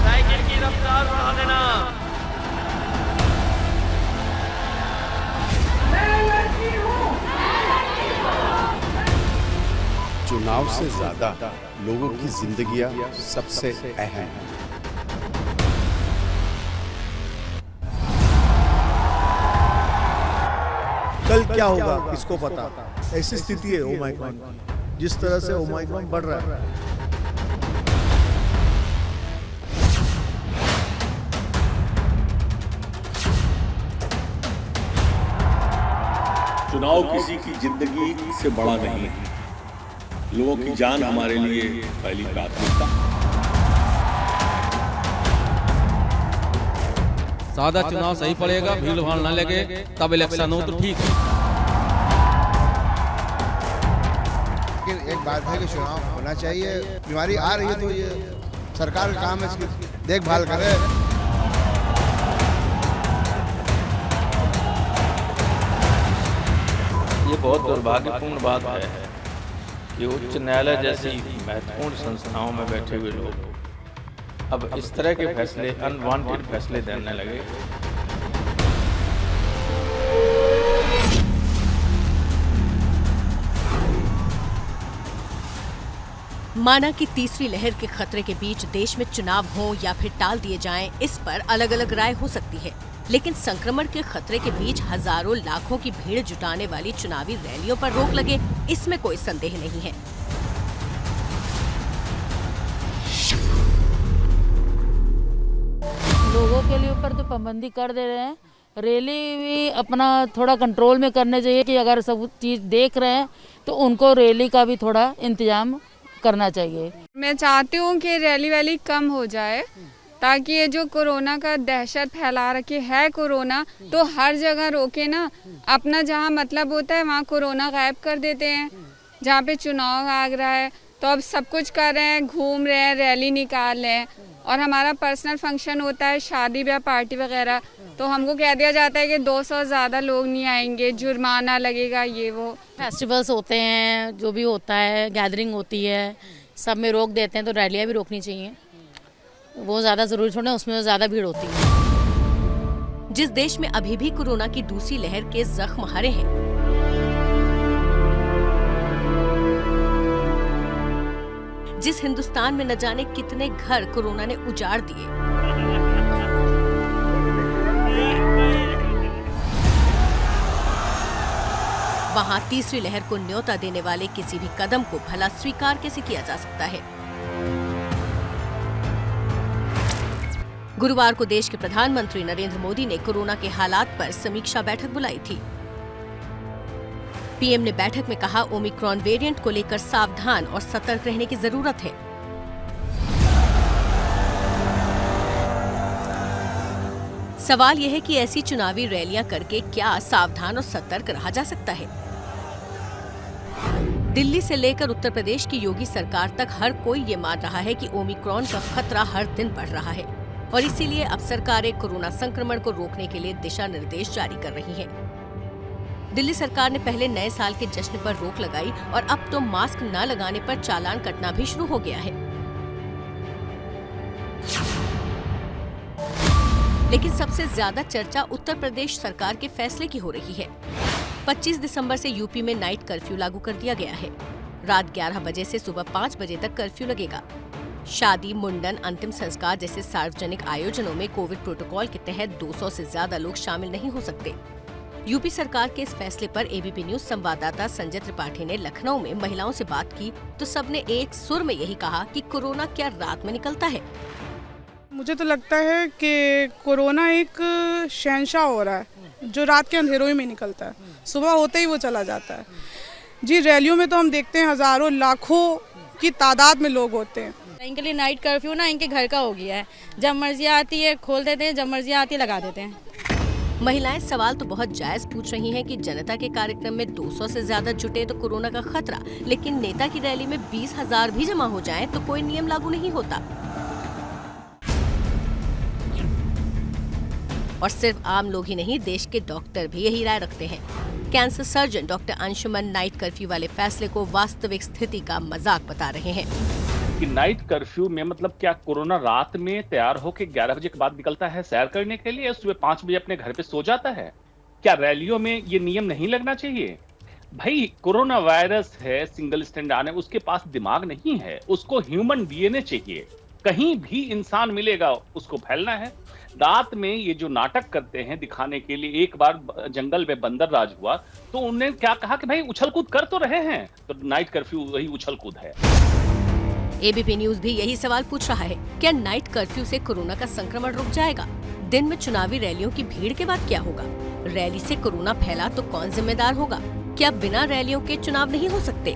Cycle की रफ्तार बढ़ा देना। चुनाव से ज्यादा लोगों की जिंदगियां सबसे अहम है। कल क्या होगा किसको पता। ऐसी स्थिति है ओमाइक्रॉन, जिस तरह से ओमाइक्रॉन बढ़ रहा है। चुनाव किसी की जिंदगी से बड़ा नहीं है। लोगों की जान हमारे लिए पहली प्राथमिकता। सादा चुनाव सही पड़ेगा, भीड़ भाड़ न लगे, तब इलेक्शन हो तो ठीक है। लेकिन एक बात है कि चुनाव होना चाहिए। बीमारी आ रही है तो ये सरकार का काम है इसकी देखभाल करे। ये बहुत दुर्भाग्यपूर्ण बात है कि उच्च न्यायालय जैसी महत्वपूर्ण संस्थाओं में बैठे हुए लोग अब इस तरह के फैसले, अनवांटेड फैसले देने लगे। माना कि तीसरी लहर के खतरे के बीच देश में चुनाव हो या फिर टाल दिए जाएं, इस पर अलग अलग राय हो सकती है। लेकिन संक्रमण के खतरे के बीच हजारों लाखों की भीड़ जुटाने वाली चुनावी रैलियों पर रोक लगे, इसमें कोई संदेह नहीं है। लोगों के लिए ऊपर तो पाबंदी कर दे रहे हैं। रैली भी अपना थोड़ा कंट्रोल में करने चाहिए कि अगर सब चीज़ देख रहे हैं तो उनको रैली का भी थोड़ा इंतजाम करना चाहिए। मैं चाहती हूँ कि रैली वैली कम हो जाए, ताकि ये जो कोरोना का दहशत फैला रखी है कोरोना, तो हर जगह रोके ना। अपना जहाँ मतलब होता है वहाँ कोरोना गायब कर देते हैं। जहाँ पे चुनाव आ रहा है तो अब सब कुछ कर रहे हैं, घूम रहे हैं, रैली निकाल रहे हैं। और हमारा पर्सनल फंक्शन होता है, शादी ब्याह पार्टी वगैरह, तो हमको कह दिया जाता है कि 200 से ज़्यादा लोग नहीं आएंगे, जुर्माना लगेगा, ये वो। फेस्टिवल्स होते हैं, जो भी होता है, गैदरिंग होती है, सब में रोक देते हैं, तो रैलियाँ भी रोकनी चाहिए। वो ज़्यादा ज़रूरी थोड़ा, उसमें ज़्यादा भीड़ होती है। जिस देश में अभी भी कोरोना की दूसरी लहर के जख्म हरे हैं, जिस हिंदुस्तान में न जाने कितने घर कोरोना ने उजाड़ दिए, वहां तीसरी लहर को न्योता देने वाले किसी भी कदम को भला स्वीकार कैसे किया जा सकता है। गुरुवार को देश के प्रधानमंत्री नरेंद्र मोदी ने कोरोना के हालात पर समीक्षा बैठक बुलाई थी। पीएम ने बैठक में कहा, ओमिक्रॉन वेरिएंट को लेकर सावधान और सतर्क रहने की जरूरत है। सवाल यह है कि ऐसी चुनावी रैलियां करके क्या सावधान और सतर्क रहा जा सकता है? दिल्ली से लेकर उत्तर प्रदेश की योगी सरकार तक हर कोई ये मान रहा है कि ओमिक्रॉन का खतरा हर दिन बढ़ रहा है और इसीलिए अब सरकारें कोरोना संक्रमण को रोकने के लिए दिशा निर्देश जारी कर रही हैं। दिल्ली सरकार ने पहले नए साल के जश्न पर रोक लगाई और अब तो मास्क न लगाने पर चालान कटना भी शुरू हो गया है। लेकिन सबसे ज्यादा चर्चा उत्तर प्रदेश सरकार के फैसले की हो रही है। 25 दिसंबर से यूपी में नाइट कर्फ्यू लागू कर दिया गया है। रात 11 बजे से सुबह 5 बजे तक कर्फ्यू लगेगा। शादी, मुंडन, अंतिम संस्कार जैसे सार्वजनिक आयोजनों में कोविड प्रोटोकॉल के तहत 200 से ज्यादा लोग शामिल नहीं हो सकते। यूपी सरकार के इस फैसले पर एबीपी न्यूज संवाददाता संजय त्रिपाठी ने लखनऊ में महिलाओं से बात की तो सबने एक सुर में यही कहा कि कोरोना क्या रात में निकलता है। मुझे तो लगता है कि कोरोना एक शहंशाह हो रहा है जो रात के अंधेरों में निकलता है, सुबह होते ही वो चला जाता है। जी, रैलियों में तो हम देखते हैं हजारों लाखों की तादाद में लोग होते हैं। इनके लिए नाइट कर्फ्यू ना इनके घर का हो गया है, जब मर्जी आती है खोल देते हैं, जब मर्जी आती है लगा देते हैं। महिलाएं सवाल तो बहुत जायज पूछ रही हैं कि जनता के कार्यक्रम में 200 से ज्यादा जुटे तो कोरोना का खतरा, लेकिन नेता की रैली में 20,000 भी जमा हो जाएं तो कोई नियम लागू नहीं होता। और सिर्फ आम लोग ही नहीं, देश के डॉक्टर भी यही राय रखते हैं। Cancer surgeon doctor Anshuman night curfew वाले फैसले को वास्तविक स्थिति का मजाक बता रहे हैं। कि नाइट कर्फ्यू में मतलब क्या कोरोना रात में तैयार होकर 11 बजे के बाद निकलता है सैर करने के लिए, सुबह 5 बजे अपने घर पे सो जाता है? क्या रैलियों में ये नियम नहीं लगना चाहिए? भाई कोरोना वायरस है, सिंगल स्टैंड आने, उसके पास दिमाग नहीं है, उसको ह्यूमन डीएनए चाहिए। कहीं भी इंसान मिलेगा उसको फैलना है। रात में ये जो नाटक करते हैं दिखाने के लिए, एक बार जंगल में बंदर राज हुआ तो उन्होंने क्या कहा कि भाई उछल कूद कर तो रहे हैं, तो नाइट कर्फ्यू वही उछल कूद है। एबीपी न्यूज भी यही सवाल पूछ रहा है, क्या नाइट कर्फ्यू से कोरोना का संक्रमण रुक जाएगा? दिन में चुनावी रैलियों की भीड़ के बाद क्या होगा? रैली से कोरोना फैला तो कौन जिम्मेदार होगा? क्या बिना रैलियों के चुनाव नहीं हो सकते?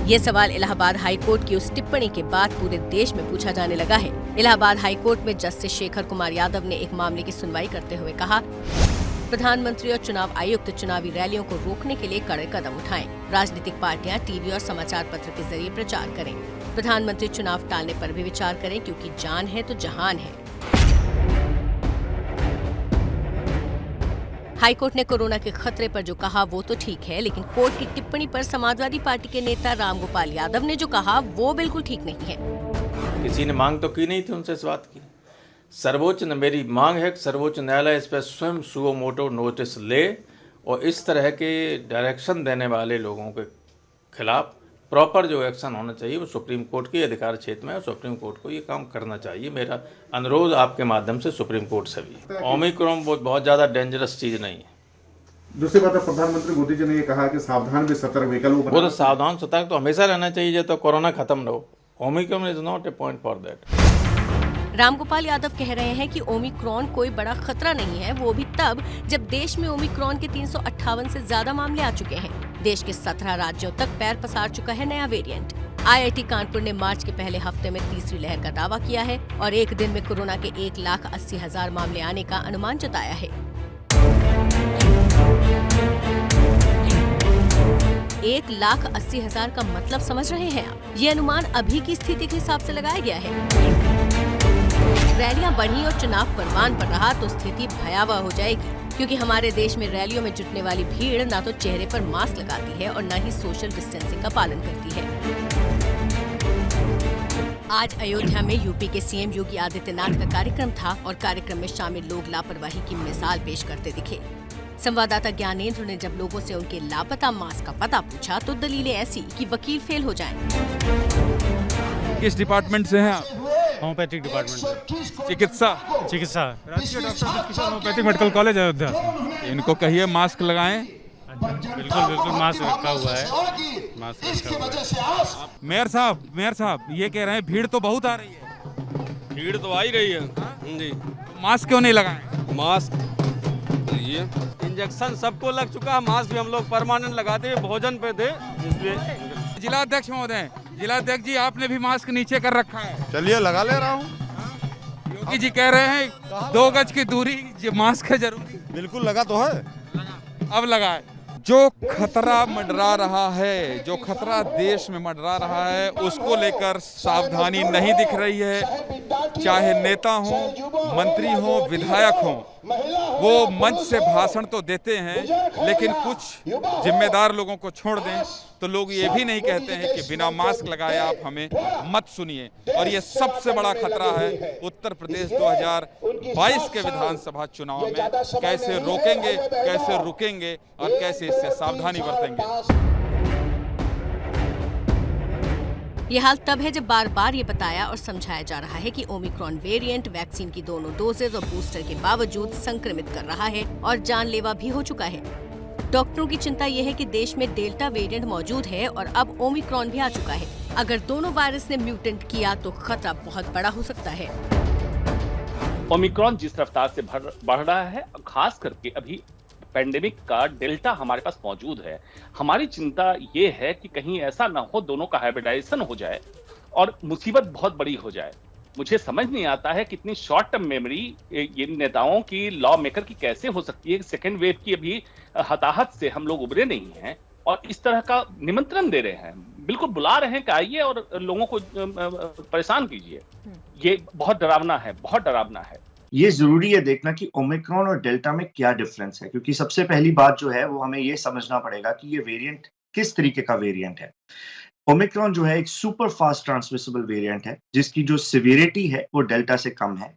ये सवाल इलाहाबाद हाई कोर्ट की उस टिप्पणी के बाद पूरे देश में पूछा जाने लगा है। इलाहाबाद हाई कोर्ट में जस्टिस शेखर कुमार यादव ने एक मामले की सुनवाई करते हुए कहा, प्रधानमंत्री और चुनाव आयुक्त चुनावी रैलियों को रोकने के लिए कड़े कदम उठाएं। राजनीतिक पार्टियां टीवी और समाचार पत्र के जरिए प्रचार करें। प्रधानमंत्री चुनाव टालने पर भी विचार करें, क्योंकि जान है तो जहान है। हाईकोर्ट ने कोरोना के खतरे पर जो कहा वो तो ठीक है, लेकिन कोर्ट की टिप्पणी पर समाजवादी पार्टी के नेता रामगोपाल यादव ने जो कहा वो बिल्कुल ठीक नहीं है। किसी ने मांग तो की नहीं थी उनसे इस बात की। सर्वोच्च ने मेरी मांग है कि सर्वोच्च न्यायालय इस पर स्वयं सुओ मोटो नोटिस ले और इस तरह के डायरेक्शन देने वाले लोगों के खिलाफ प्रॉपर जो एक्शन होना चाहिए वो सुप्रीम कोर्ट के अधिकार क्षेत्र में है। सुप्रीम कोर्ट को ये काम करना चाहिए। मेरा अनुरोध आपके माध्यम से सुप्रीम कोर्ट से भी। ओमिक्रॉन बहुत ज़्यादा डेंजरस चीज़ नहीं है। दूसरी बात है, प्रधानमंत्री मोदी जी ने ये कहा कि सावधान भी सतर्क विकल्प। वो तो सावधान सतर्क तो हमेशा रहना चाहिए, तो कोरोना खत्म न हो। Omicron is not a point for that. Ramgopal Yadav कह रहे हैं कि ओमिक्रॉन कोई बड़ा खतरा नहीं है, वो भी तब जब देश में ओमिक्रॉन के 358 से ज्यादा मामले आ चुके हैं। देश के 17 राज्यों तक पैर पसार चुका है नया वेरिएंट। आईआईटी कानपुर ने मार्च के पहले हफ्ते में तीसरी लहर का दावा किया है और एक दिन में कोरोना के 1,80,000 मामले आने का अनुमान जताया है। 1,80,000 का मतलब समझ रहे हैं आप? ये अनुमान अभी की स्थिति के हिसाब से लगाया गया है। रैलियां बढ़ी और चुनाव परवान पर रहा तो स्थिति भयावह हो जाएगी, क्योंकि हमारे देश में रैलियों में जुटने वाली भीड़ न तो चेहरे पर मास्क लगाती है और न ही सोशल डिस्टेंसिंग का पालन करती है। आज अयोध्या में यूपी के सीएम योगी आदित्यनाथ का कार्यक्रम था और कार्यक्रम में शामिल लोग लापरवाही की मिसाल पेश करते दिखे। संवाददाता ज्ञानेंद्र ने जब लोगों से उनके लापता मास्क का पता पूछा तो दलीलें ऐसी कि वकील फेल हो जाएं। किस डिपार्टमेंट से हैं आप? Homeopathic department. चिकित्सा राष्ट्रीय doctor homeopathic medical college Ayodhya. इनको कहिए मास्क लगाएं। बिल्कुल मास्क रखा हुआ है, मास्क रखा हुआ है। मेयर साहब ये कह रहे हैं भीड़ तो बहुत आ रही है। भीड़ तो आ ही रही है जी। मास्क क्यों नहीं लगाएं? मास्क ये इंजेक्शन सबको लग चुका है, मास्क भी हम लोग परमानेंट लगाते हैं, भोजन पे दे इसलिए। जिलाध्यक्ष महोदय, जिलाध्यक्ष जी आपने भी मास्क नीचे कर रखा है। चलिए लगा ले रहा हूँ। योगी जी कह रहे हैं 2 गज की दूरी, मास्क है जरूरी। बिल्कुल लगा तो है। अब लगाए। जो खतरा मंडरा रहा है, जो खतरा देश में मंडरा रहा है, उसको लेकर सावधानी नहीं दिख रही है। चाहे नेता हो, मंत्री हो, विधायक हो, वो मंच से भाषण तो देते हैं, लेकिन कुछ जिम्मेदार लोगों को छोड़ दें तो लोग ये भी नहीं कहते हैं कि बिना मास्क लगाए आप हमें मत सुनिए। और ये सबसे बड़ा खतरा है उत्तर प्रदेश 2022 के विधानसभा चुनाव में। कैसे रोकेंगे, कैसे रुकेंगे और कैसे इससे सावधानी बरतेंगे। ये हाल तब है जब बार बार ये बताया और समझाया जा रहा है कि ओमिक्रॉन वेरिएंट वैक्सीन की दोनों डोजेज और बूस्टर के बावजूद संक्रमित कर रहा है और जानलेवा भी हो चुका है। डॉक्टरों की चिंता ये है कि देश में डेल्टा वेरिएंट मौजूद है और अब ओमिक्रॉन भी आ चुका है। अगर दोनों वायरस ने म्यूटेंट किया तो खतरा बहुत बड़ा हो सकता है। ओमिक्रॉन जिस रफ्तार से बढ़ रहा है, खास करके अभी पेंडेमिक का डेल्टा हमारे पास मौजूद है। हमारी चिंता ये है कि कहीं ऐसा ना हो दोनों का हाइब्रिडाइजेशन हो जाए और मुसीबत बहुत बड़ी हो जाए। मुझे समझ नहीं आता है कितनी शॉर्ट टर्म मेमोरी ये नेताओं की, लॉ मेकर की कैसे हो सकती है। सेकेंड वेव की अभी हताहत से हम लोग उबरे नहीं हैं और इस तरह का निमंत्रण दे रहे हैं, बिल्कुल बुला रहे हैं कि आइए और लोगों को परेशान कीजिए। ये बहुत डरावना है, बहुत डरावना है। ये जरूरी है देखना कि ओमिक्रॉन और डेल्टा में क्या डिफरेंस है, क्योंकि सबसे पहली बात जो है वो हमें ये समझना पड़ेगा कि ये वेरिएंट किस तरीके का वेरिएंट है। ओमिक्रॉन जो है एक सुपर फास्ट ट्रांसमिसिबल वेरिएंट है, जिसकी जो सिवियरिटी है वो डेल्टा से कम है,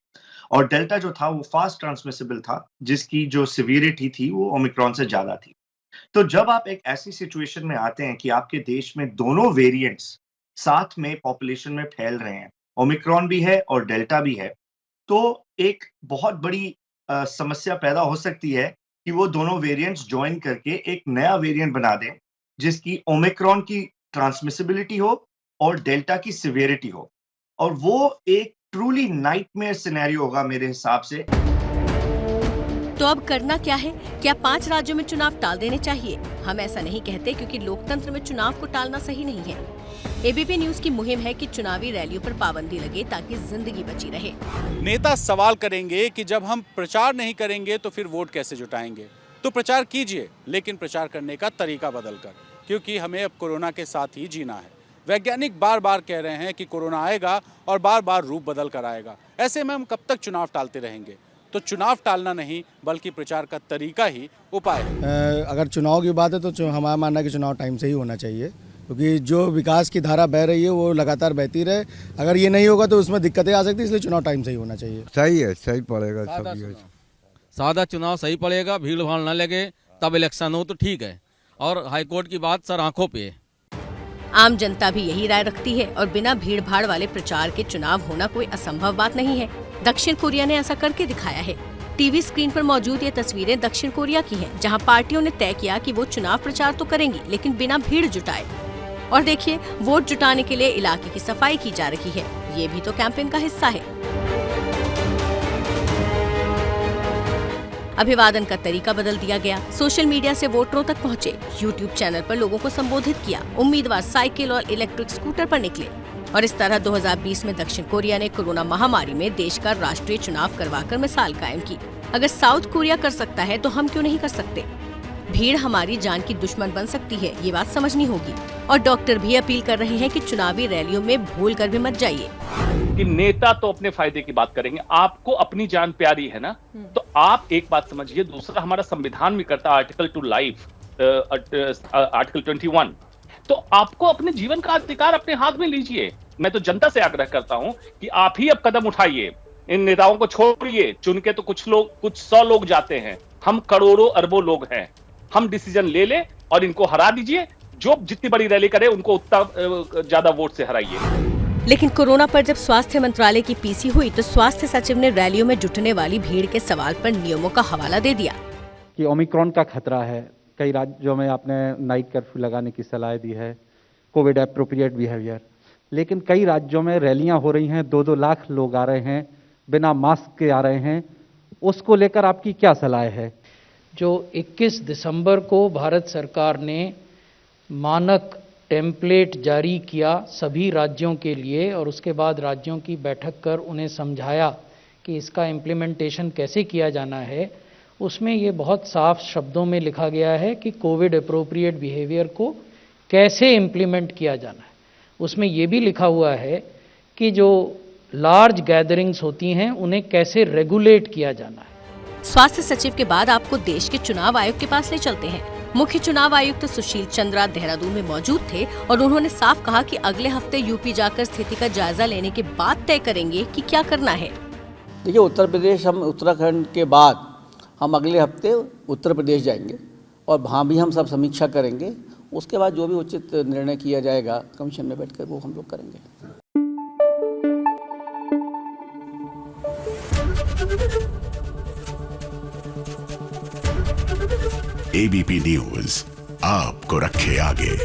और डेल्टा जो था वो फास्ट ट्रांसमिसिबल था, जिसकी जो सिवियरिटी थी वो ओमिक्रॉन से ज्यादा थी। तो जब आप एक ऐसी सिचुएशन में आते हैं कि आपके देश में दोनों वेरिएंट्स साथ में पॉपुलेशन में फैल रहे हैं, ओमिक्रॉन भी है और डेल्टा भी है, तो एक बहुत बड़ी समस्या पैदा हो सकती है कि वो दोनों वेरिएंट्स ज्वाइन करके एक नया वेरिएंट बना दें, जिसकी ओमिक्रॉन की ट्रांसमिसिबिलिटी हो और डेल्टा की सिवियरिटी हो, और वो एक ट्रूली नाइटमेयर सिनेरियो होगा मेरे हिसाब से। तो अब करना क्या है? क्या 5 राज्यों में चुनाव टाल देने चाहिए? हम ऐसा नहीं कहते, क्योंकि लोकतंत्र में चुनाव को टालना सही नहीं है। एबीपी न्यूज की मुहिम है कि चुनावी रैलियों पर पाबंदी लगे ताकि जिंदगी बची रहे। नेता सवाल करेंगे कि जब हम प्रचार नहीं करेंगे तो फिर वोट कैसे जुटाएंगे? तो प्रचार कीजिए, लेकिन प्रचार करने का तरीका बदलकर, क्योंकि हमें अब कोरोना के साथ ही जीना है। वैज्ञानिक बार बार कह रहे हैं कि कोरोना आएगा और बार बार रूप बदल कर आएगा। ऐसे में हम कब तक चुनाव टालते रहेंगे? तो चुनाव टालना नहीं, बल्कि प्रचार का तरीका ही उपाय है। अगर चुनाव की बात है तो हमारा मानना है कि चुनाव टाइम से ही होना चाहिए, क्योंकि जो विकास की धारा बह रही है वो लगातार बहती रहे। अगर ये नहीं होगा तो उसमें दिक्कतें आ सकती है, इसलिए चुनाव टाइम से ही होना चाहिए। सही है, सही पड़ेगा। सादा चुनाव सही पड़ेगा, भीड़ भाड़ न लगे, तब इलेक्शन हो तो ठीक है। और हाईकोर्ट की बात सर आंखों पे। आम जनता भी यही राय रखती है और बिना भीड़ भाड़ वाले प्रचार के चुनाव होना कोई असंभव बात नहीं है। दक्षिण कोरिया ने ऐसा करके दिखाया है। टीवी स्क्रीन पर मौजूद ये तस्वीरें दक्षिण कोरिया की हैं, जहां पार्टियों ने तय किया कि वो चुनाव प्रचार तो करेंगी, लेकिन बिना भीड़ जुटाए। और देखिए, वोट जुटाने के लिए इलाके की सफाई की जा रही है। ये भी तो कैंपेन का हिस्सा है। अभिवादन का तरीका बदल दिया गया। सोशल मीडिया से वोटरों तक पहुंचे। यूट्यूब चैनल पर लोगों को संबोधित किया। उम्मीदवार साइकिल और इलेक्ट्रिक स्कूटर पर निकले। और इस तरह 2020 में दक्षिण कोरिया ने कोरोना महामारी में देश का राष्ट्रीय चुनाव करवाकर मिसाल कायम की। अगर साउथ कोरिया कर सकता है तो हम क्यों नहीं कर सकते? भीड़ हमारी जान की दुश्मन बन सकती है, ये बात समझनी होगी। और डॉक्टर भी अपील कर रहे हैं कि चुनावी रैलियों में भूल कर भी मत जाइए। कि नेता तो अपने फायदे की बात करेंगे, आपको अपनी जान प्यारी है ना, तो आप एक बात समझिए। दूसरा, हमारा संविधान भी करता है आर्टिकल टू लाइफ, आर्टिकल 21, तो आपको अपने जीवन का अधिकार अपने हाथ में लीजिए। मैं तो जनता से आग्रह करता हूं कि आप ही अब कदम उठाइए। इन नेताओं को छोड़िए, चुन के तो कुछ 100 लोग जाते हैं, हम करोड़ों अरबों लोग हैं। हम डिसीजन ले लें और इनको हरा दीजिए। जो जितनी बड़ी रैली करे उनको उतना ज्यादा वोट से हराइए। लेकिन कोरोना पर जब स्वास्थ्य मंत्रालय की पीसी हुई तो स्वास्थ्य सचिव ने रैलियों में जुटने वाली भीड़ के सवाल पर नियमों का हवाला दे दिया कि ओमिक्रॉन का खतरा है। कई राज्यों में आपने नाइट कर्फ्यू लगाने की सलाह दी है, कोविड एप्रोप्रिएट बिहेवियर, लेकिन कई राज्यों में रैलियां हो रही हैं, 2-2 लाख लोग आ रहे हैं, बिना मास्क के आ रहे हैं। उसको लेकर आपकी क्या सलाह है? जो 21 दिसंबर को भारत सरकार ने मानक टेम्पलेट जारी किया सभी राज्यों के लिए, और उसके बाद राज्यों की बैठक कर उन्हें समझाया कि इसका इम्प्लीमेंटेशन कैसे किया जाना है, उसमें ये बहुत साफ शब्दों में लिखा गया है कि कोविड अप्रोप्रिएट बिहेवियर को कैसे इम्प्लीमेंट किया जाना है। उसमें ये भी लिखा हुआ है कि जो लार्ज गैदरिंग्स होती हैं उन्हें कैसे रेगुलेट किया जाना है। स्वास्थ्य सचिव के बाद आपको देश के चुनाव आयुक्त के पास ले चलते हैं। मुख्य चुनाव आयुक्त सुशील चंद्रा देहरादून में मौजूद थे और उन्होंने साफ कहा कि अगले हफ्ते यूपी जाकर स्थिति का जायजा लेने के बाद तय करेंगे कि क्या करना है। देखिए, उत्तर प्रदेश, हम उत्तराखंड के बाद हम अगले हफ्ते उत्तर प्रदेश जाएंगे और वहाँ भी हम सब समीक्षा करेंगे। उसके बाद जो भी उचित निर्णय किया जाएगा कमीशन में बैठकर वो हम लोग करेंगे। एबीपी न्यूज़ आपको रखे आगे।